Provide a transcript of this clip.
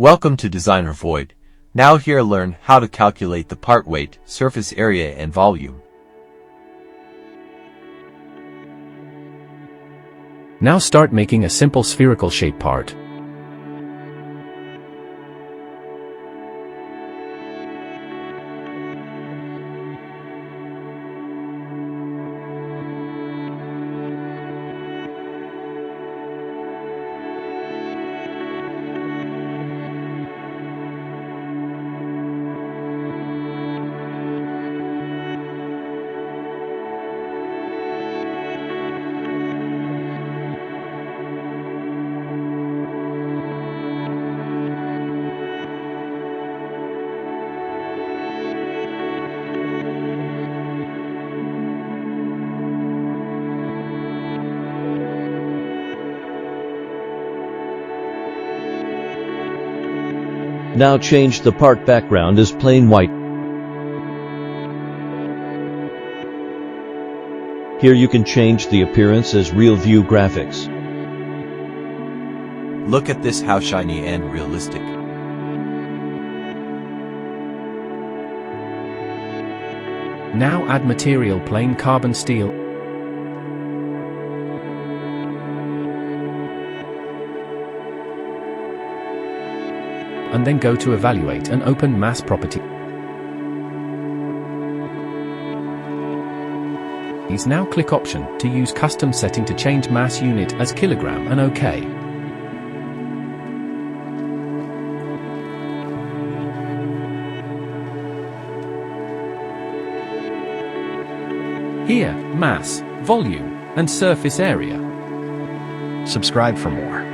Welcome to Designer Void. Now here learn how to calculate the part weight, surface area and volume. Now start making a simple spherical shape part. Now change the part background as plain white. Here you can change the appearance as Realview graphics. Look at this, how shiny and realistic. Now add material plain carbon steel. And then go to Evaluate and open Mass Property. Now click Option to use Custom Setting to change mass unit as kilogram and OK. Here, mass, volume, and surface area. Subscribe for more.